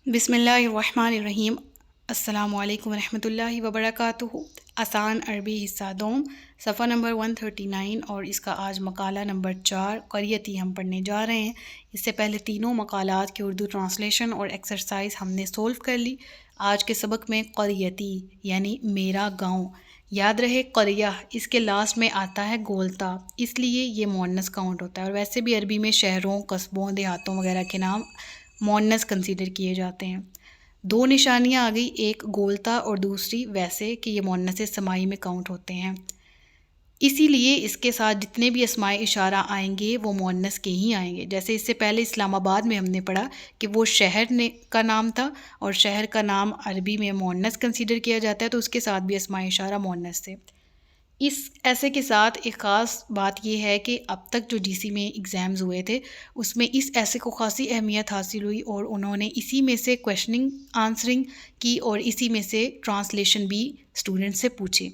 بسم اللہ الرحمن الرحیم۔ السلام علیکم ورحمۃ اللہ وبرکاتہ۔ آسان عربی حصہ دوم، صفحہ نمبر 139 اور اس کا آج مقالہ نمبر 4 قریتی ہم پڑھنے جا رہے ہیں۔ اس سے پہلے تینوں مقالات کی اردو ٹرانسلیشن اور ایکسرسائز ہم نے سولو کر لی۔ آج کے سبق میں قریتی یعنی میرا گاؤں، یاد رہے قریہ اس کے لاسٹ میں آتا ہے گولتا، اس لیے یہ مؤنث کاؤنٹ ہوتا ہے، اور ویسے بھی عربی میں شہروں، قصبوں، دیہاتوں وغیرہ کے نام مؤنث کنسیڈر کیے جاتے ہیں۔ دو نشانیاں آ گئی، ایک گولتا اور دوسری ویسے کہ یہ مؤنث سمائی میں کاؤنٹ ہوتے ہیں، اسی لیے اس کے ساتھ جتنے بھی اسماء اشارہ آئیں گے وہ مؤنث کے ہی آئیں گے۔ جیسے اس سے پہلے اسلام آباد میں ہم نے پڑھا کہ وہ شہر کا نام تھا، اور شہر کا نام عربی میں مؤنث کنسیڈر کیا جاتا ہے، تو اس کے ساتھ بھی اسماء اشارہ مؤنث سے۔ اس ایسے کے ساتھ ایک خاص بات یہ ہے کہ اب تک جو GC میں ایگزامز ہوئے تھے اس میں اس ایسے کو خاصی اہمیت حاصل ہوئی، اور انہوں نے اسی میں سے کویشچننگ آنسرنگ کی اور اسی میں سے ٹرانسلیشن بھی اسٹوڈنٹ سے پوچھی،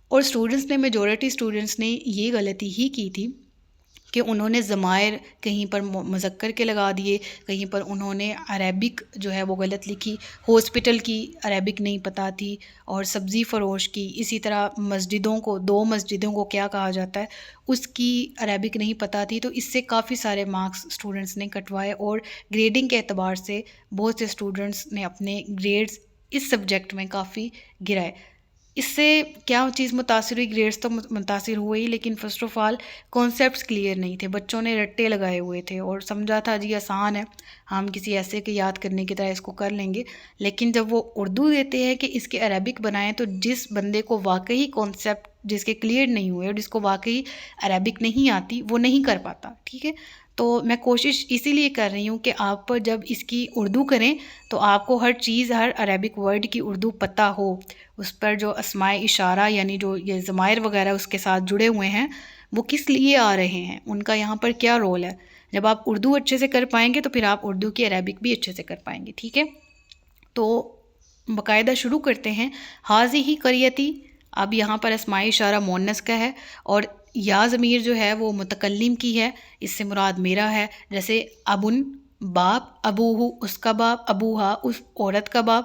اور اسٹوڈنٹس نے میجورٹی اسٹوڈنٹس نے یہ غلطی ہی کی تھی کہ انہوں نے ضمائر کہیں پر مذکر کے لگا دیے، کہیں پر انہوں نے عربک جو ہے وہ غلط لکھی، ہاسپٹل کی عربک نہیں پتہ تھی، اور سبزی فروش کی، اسی طرح مسجدوں کو، دو مسجدوں کو کیا کہا جاتا ہے اس کی عربک نہیں پتہ تھی، تو اس سے کافی سارے مارکس اسٹوڈنٹس نے کٹوائے، اور گریڈنگ کے اعتبار سے بہت سے اسٹوڈنٹس نے اپنے گریڈز اس سبجیکٹ میں کافی گرائے۔ اس سے کیا چیز متاثر ہوئی؟ گریڈز تو متاثر ہوئے ہی، لیکن first of all concepts clear نہیں تھے، بچوں نے رٹے لگائے ہوئے تھے اور سمجھا تھا جی آسان ہے، ہم کسی ایسے کے یاد کرنے کی طرح اس کو کر لیں گے، لیکن جب وہ اردو دیتے ہیں کہ اس کے عربک بنائیں تو جس بندے کو واقعی کانسیپٹ جس کے کلیئر نہیں ہوئے اور جس کو واقعی عربک نہیں آتی وہ نہیں کر پاتا، ٹھیک ہے؟ تو میں کوشش اسی لیے کر رہی ہوں کہ آپ پر جب اس کی اردو کریں تو آپ کو ہر چیز، ہر عربک ورڈ کی اردو پتہ ہو، اس پر جو اسماء اشارہ یعنی جو یہ ضمائر وغیرہ اس کے ساتھ جڑے ہوئے ہیں وہ کس لیے آ رہے ہیں، ان کا یہاں پر کیا رول ہے۔ جب آپ اردو اچھے سے کر پائیں گے تو پھر آپ اردو کی عربک بھی اچھے سے کر پائیں گے، ٹھیک ہے؟ تو باقاعدہ شروع کرتے ہیں۔ حاضی قریتی، اب یہاں پر اسماء اشارہ مؤنث کا ہے، اور یا ضمیر جو ہے وہ متکلم کی ہے، اس سے مراد میرا ہے، جیسے ابن باپ، ابوہ اس کا باپ، ابوہا اس عورت کا باپ،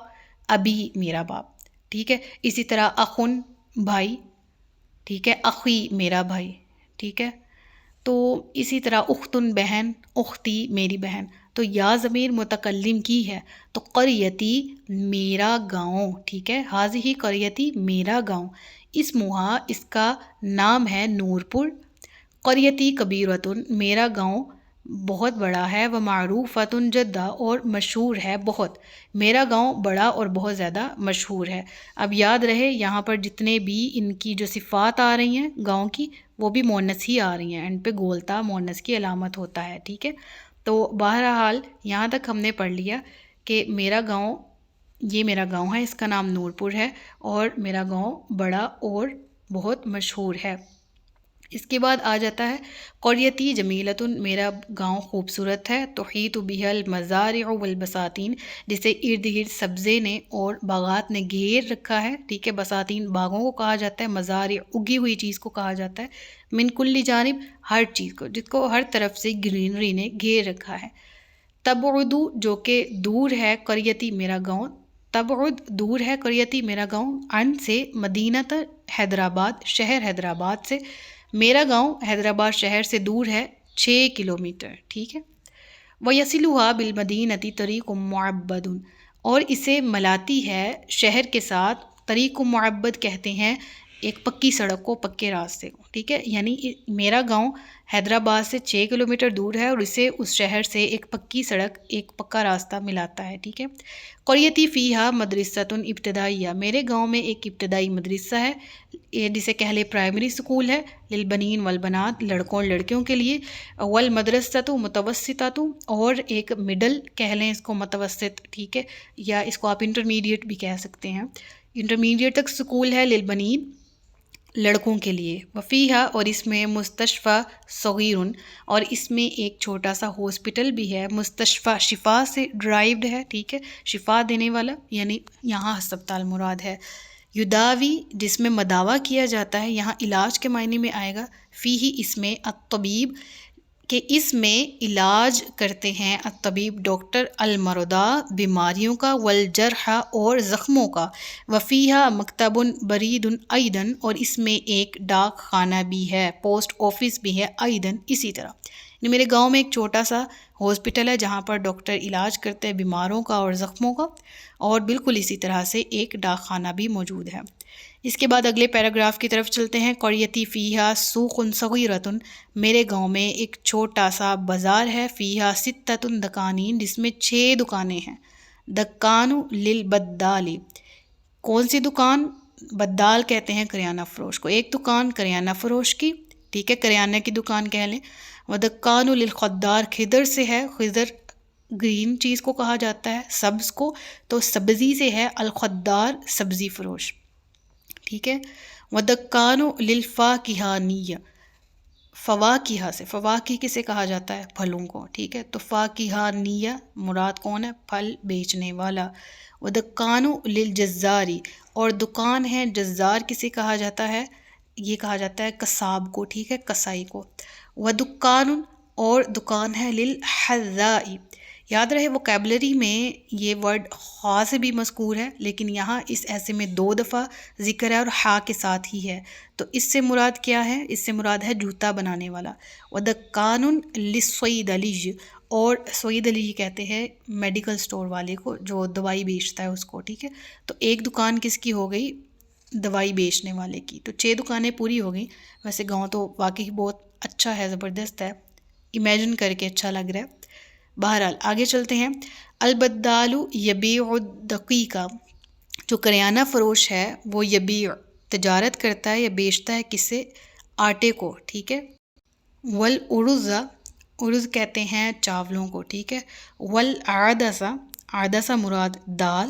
ابی میرا باپ، ٹھیک ہے؟ اسی طرح اخن بھائی، ٹھیک ہے؟ اخی میرا بھائی، ٹھیک ہے؟ تو اسی طرح اختن بہن، اختی میری بہن، تو یا ضمیر متکلم کی ہے، تو قریتی میرا گاؤں، ٹھیک ہے؟ حاضی قریتی میرا گاؤں، اسمہا اس کا نام ہے نور پور، قریتی کبیرتن میرا گاؤں بہت بڑا ہے، ومعروفتن جدہ اور مشہور ہے بہت، میرا گاؤں بڑا اور بہت زیادہ مشہور ہے۔ اب یاد رہے یہاں پر جتنے بھی ان کی جو صفات آ رہی ہیں گاؤں کی وہ بھی مؤنث ہی آ رہی ہیں، ان پہ گولتا مؤنث کی علامت ہوتا ہے، ٹھیک ہے؟ تو بہرحال یہاں تک ہم نے پڑھ لیا کہ میرا گاؤں، یہ میرا گاؤں ہے، اس کا نام نور پور ہے، اور میرا گاؤں بڑا اور بہت مشہور ہے۔ اس کے بعد آ جاتا ہے قریتی جمیلتن میرا گاؤں خوبصورت ہے، تحیط بہ المزارع والبساتین جسے ارد گرد سبزے نے اور باغات نے گھیر رکھا ہے، ٹھیک ہے؟ بساتین باغوں کو کہا جاتا ہے، مزارع اگی ہوئی چیز کو کہا جاتا ہے، من کل جانب ہر چیز کو، جس کو ہر طرف سے گرینری نے گھیر رکھا ہے۔ تبعدو جو کہ دور ہے، قریتی میرا گاؤں، تبعد دور ہے، قریتی میرا گاؤں، عن سے، مدینہ حیدرآباد شہر حیدرآباد سے، میرا گاؤں حیدرآباد شہر سے دور ہے 6 کلومیٹر، ٹھیک ہے؟ وَيَصِلُهَا بِالْمَدِينَةِ طَرِيقٌ مُعَبَّدٌ اور اسے ملاتی ہے شہر کے ساتھ، طریق معبد کہتے ہیں ایک پکی سڑک کو، پکے راستے کو، ٹھیک ہے؟ یعنی میرا گاؤں حیدرآباد سے 6 کلومیٹر دور ہے اور اسے اس شہر سے ایک پکی سڑک، ایک پکا راستہ ملاتا ہے، ٹھیک ہے؟ قریتی فیہا مدرستٌ ابتدائیہ میرے گاؤں میں ایک ابتدائی مدرسہ ہے، جسے کہہ لے پرائمری سکول ہے، للبنین والبنات لڑکوں اور لڑکیوں کے لیے، والمدرسۃ متوسطۃ اور ایک مڈل کہہ لیں اس کو، متوسط، ٹھیک ہے؟ یا اس کو آپ انٹرمیڈیٹ بھی کہہ سکتے ہیں، انٹرمیڈیٹ تک سکول ہے، للبنین لڑکوں کے لیے، وفیہا اور اس میں مستشفیٰ صغیرن اور اس میں ایک چھوٹا سا ہاسپٹل بھی ہے، مستشفیٰ شفا سے ڈرائیوڈ ہے، ٹھیک ہے؟ شفا دینے والا، یعنی یہاں ہسپتال مراد ہے۔ یداوی جس میں مداوع کیا جاتا ہے، یہاں علاج کے معنی میں آئے گا، فیہی اس میں الطبیب کہ اس میں علاج کرتے ہیں الطبیب ڈاکٹر المرضى بیماریوں کا والجرح اور زخموں کا وفیہا مکتب برید ایدن اور اس میں ایک ڈاک خانہ بھی ہے پوسٹ آفس بھی ہے ایدن اسی طرح یعنی میرے گاؤں میں ایک چھوٹا سا ہاسپٹل ہے جہاں پر ڈاکٹر علاج کرتے ہیں بیماروں کا اور زخموں کا اور بالکل اسی طرح سے ایک ڈاک خانہ بھی موجود ہے۔ اس کے بعد اگلے پیراگراف کی طرف چلتے ہیں قریتی فیہا سوق صغیرۃ میرے گاؤں میں ایک چھوٹا سا بازار ہے فیہا ستۃ دکانین جس میں 6 دکانیں ہیں دکان للبدال کون سی دکان بدال کہتے ہیں کریانہ فروش کو ایک دکان کریانہ فروش کی ٹھیک ہے کریانہ کی دکان کہہ لیں ودکان للخضار خضر سے ہے خضر گرین چیز کو کہا جاتا ہے سبز کو تو سبزی سے ہے الخضار سبزی فروش ٹھیک ہے ودکان للفاکہانیہ فواکہ سے فواکہ کسے کہا جاتا ہے پھلوں کو ٹھیک ہے تو فاکہانیہ مراد کون ہے پھل بیچنے والا ودکان للجزاری اور دکان ہے جزار کسے کہا جاتا ہے یہ کہا جاتا ہے قصاب کو ٹھیک ہے کسائی کو ودکان اور دکان ہے للحذاء یاد رہے وکیبلری میں یہ ورڈ خا سے بھی مذکور ہے لیکن یہاں اس ایسے میں 2 دفعہ ذکر ہے اور ہا کے ساتھ ہی ہے تو اس سے مراد کیا ہے اس سے مراد ہے جوتا بنانے والا ودکان للصیدلی اور صیدلی کہتے ہیں میڈیکل سٹور والے کو جو دوائی بیچتا ہے اس کو ٹھیک ہے تو ایک دکان کس کی ہو گئی دوائی بیچنے والے کی تو 6 دکانیں پوری ہو گئیں ویسے گاؤں تو واقعی بہت اچھا ہے زبردست ہے امیجن کر کے اچھا لگ رہا ہے بہرحال آگے چلتے ہیں البدال یبیع الدقیقہ جو کریانہ فروش ہے وہ یبیع تجارت کرتا ہے یا بیچتا ہے کس سے آٹے کو ٹھیک ہے والارز ارز کہتے ہیں چاولوں کو ٹھیک ہے والعدسہ عدسہ مراد دال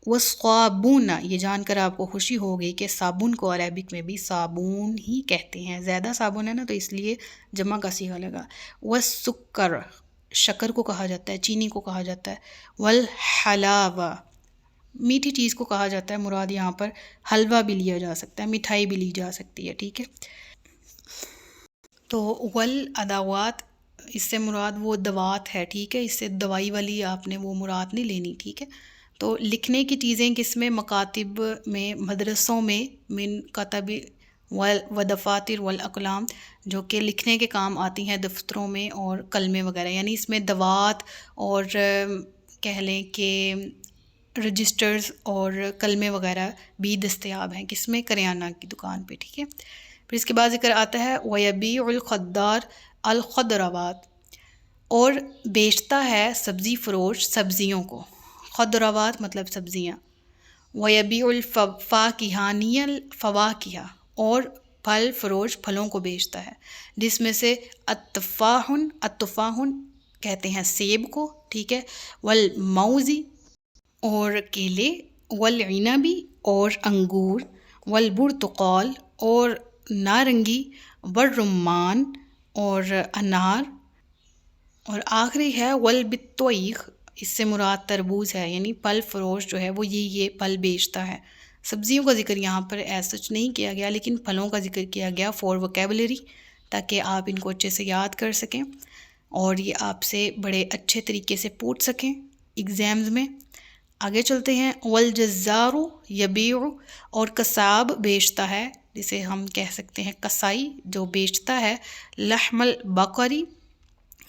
والصابون یہ جان کر آپ کو خوشی ہوگی کہ صابن کو عربک میں بھی صابون ہی کہتے ہیں زیادہ صابن ہے نا تو اس لیے جمع کا صیغہ لگا والسکر شکر کو کہا جاتا ہے چینی کو کہا جاتا ہے والحلاوہ میٹھی چیز کو کہا جاتا ہے مراد یہاں پر حلوہ بھی لیا جا سکتا ہے مٹھائی بھی لی جا سکتی ہے ٹھیک ہے تو والادوات اس سے مراد وہ دوات ہے ٹھیک ہے اس سے دوائی والی آپ نے وہ مراد نہیں لینی ٹھیک ہے تو لکھنے کی چیزیں کس میں مکاتب میں مدرسوں میں من کتب ودفاتر والاقلام جو کہ لکھنے کے کام آتی ہیں دفتروں میں اور قلمیں وغیرہ یعنی اس میں دوات اور کہہ لیں کہ رجسٹرز اور قلمیں وغیرہ بھی دستیاب ہیں کس میں کریانہ کی دکان پہ ٹھیک ہے پھر اس کے بعد ذکر آتا ہے وَيَبِيعُ الْخَضَّارُ الْخَضْرَوَاتِ اور بیچتا ہے سبزی فروش سبزیوں کو خضروات مطلب سبزیاں وَيَبِيعُ الْفَاكِهَانِيَ الْفَوَاكِهَ اور پھل فروش پھلوں کو بیچتا ہے جس میں سے التفاح کہتے ہیں سیب کو ٹھیک ہے والموزی اور کیلے والعنبی اور انگور والبرتقال اور نارنگی والرمان اور انار اور آخری ہے والبطیخ اس سے مراد تربوز ہے یعنی پھل فروش جو ہے وہ یہ پھل بیچتا ہے سبزیوں کا ذکر یہاں پر ایسا نہیں کیا گیا لیکن پھلوں کا ذکر کیا گیا فور وکیبلری تاکہ آپ ان کو اچھے سے یاد کر سکیں اور یہ آپ سے بڑے اچھے طریقے سے پوچھ سکیں ایگزامز میں آگے چلتے ہیں والجزار یبیع اور قصاب بیچتا ہے جسے ہم کہہ سکتے ہیں کسائی جو بیچتا ہے لحم البقری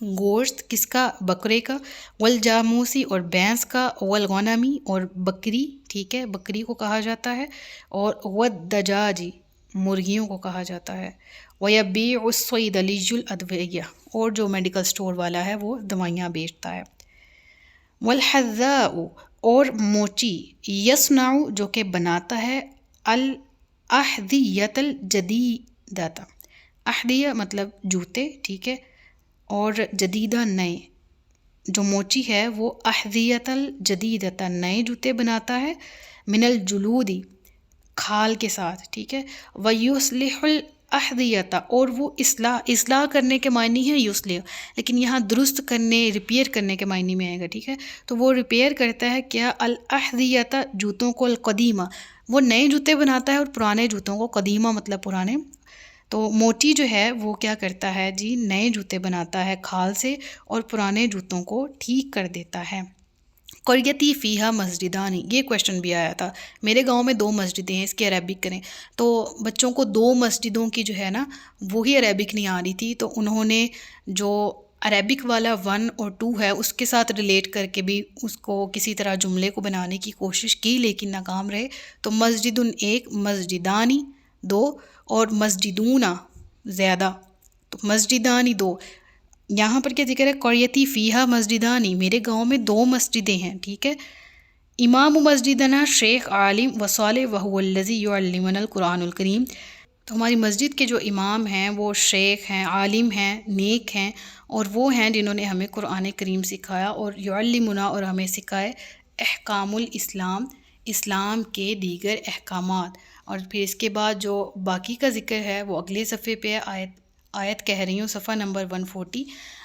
گوشت کس کا بکرے کا والجاموسی اور بھینس کا والغنمی اور بکری ٹھیک ہے بکری کو کہا جاتا ہے اور والدجاجی مرغیوں کو کہا جاتا ہے وَيَبِيعُ الصَّيْدَلِيُّ الْأَدْوِيَّةَ اور جو میڈیکل سٹور والا ہے وہ دوائیاں بیچتا ہے والحذاء اور موچی یصنع جو کہ بناتا ہے الاحذیۃ الجدیدۃ احذیہ مطلب جوتے ٹھیک ہے اور جدیدہ نئے جو موچی ہے وہ احذیۃ الجدیدۃ نئے جوتے بناتا ہے من الجلود کھال کے ساتھ ٹھیک ہے ویصلح الاحذیۃ اور وہ اصلاح کرنے کے معنی ہے یصلح لیکن یہاں درست کرنے ریپیئر کرنے کے معنی میں آئے گا ٹھیک ہے تو وہ ریپیئر کرتا ہے کیا الاحذیۃ جوتوں کو القدیمہ وہ نئے جوتے بناتا ہے اور پرانے جوتوں کو قدیمہ مطلب پرانے تو موتی جو ہے وہ کیا کرتا ہے جی، نئے جوتے بناتا ہے کھال سے اور پرانے جوتوں کو ٹھیک کر دیتا ہے۔ قریتی فیہا مسجدانی، یہ کویشچن بھی آیا تھا، میرے گاؤں میں 2 مسجدیں ہیں، اس کی عربک کریں۔ تو بچوں کو 2 مسجدوں کی جو ہے نا وہی عربک نہیں آ رہی تھی، تو انہوں نے جو عربک والا 1 اور 2 ہے اس کے ساتھ ریلیٹ کر کے بھی اس کو کسی طرح جملے کو بنانے کی کوشش کی، لیکن ناکام رہے۔ تو مسجد 1، مسجدانی 2، اور مسجدونا زیادہ، تو مسجدانی 2۔ یہاں پر کیا ذکر ہے؟ قریتی فیہا مسجدانی، میرے گاؤں میں 2 مسجدیں ہیں، ٹھیک ہے۔ امام مسجدنا شیخ عالم و صالح وهو الذی یعلمنا القرآن الکریم، تو ہماری مسجد کے جو امام ہیں وہ شیخ ہیں، عالم ہیں، نیک ہیں، اور وہ ہیں جنہوں نے ہمیں قرآن کریم سکھایا، اور یعلمنا، اور ہمیں سکھائے احکام الاسلام، اسلام کے دیگر احکامات۔ اور پھر اس کے بعد جو باقی کا ذکر ہے وہ اگلے صفحے پہ ہے، آیت کہہ رہی ہوں، صفحہ نمبر 140۔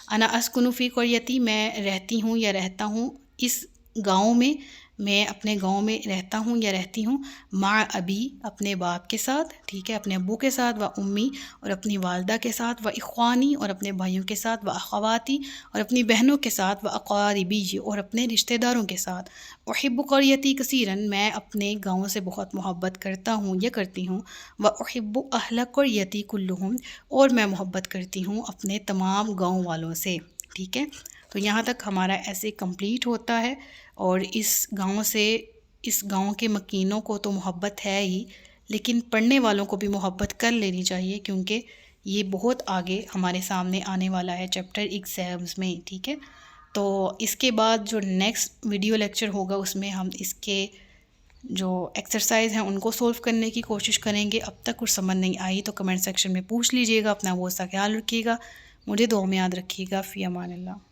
انا اسکن فی قریتی، میں رہتی ہوں یا رہتا ہوں اس گاؤں میں، میں اپنے گاؤں میں رہتا ہوں یا رہتی ہوں، مع ابی، اپنے باپ کے ساتھ، ٹھیک ہے، اپنے ابو کے ساتھ، و امی، اور اپنی والدہ کے ساتھ، و اخوانی، اور اپنے بھائیوں کے ساتھ، و اخواتی، اور اپنی بہنوں کے ساتھ، و اقاربی، اور اپنے رشتہ داروں کے ساتھ۔ احب قریتی کثیراً، میں اپنے گاؤں سے بہت محبت کرتا ہوں یا کرتی ہوں، و احب اہل قریتی کلہم، اور میں محبت کرتی ہوں اپنے تمام گاؤں والوں سے، ٹھیک ہے۔ تو یہاں تک ہمارا ایسے کمپلیٹ ہوتا ہے، اور اس گاؤں سے، اس گاؤں کے مکینوں کو تو محبت ہے ہی، لیکن پڑھنے والوں کو بھی محبت کر لینی چاہیے، کیونکہ یہ بہت آگے ہمارے سامنے آنے والا ہے چیپٹر ایگزامز میں، ٹھیک ہے۔ تو اس کے بعد جو نیکسٹ ویڈیو لیکچر ہوگا اس میں ہم اس کے جو ایکسرسائز ہیں ان کو سولو کرنے کی کوشش کریں گے۔ اب تک کچھ سمجھ نہیں آئی تو کمنٹ سیکشن میں پوچھ لیجئے گا، اپنا بہت سا خیال رکھیے گا، مجھے دعا میں یاد رکھیے گا۔ فی امان اللہ۔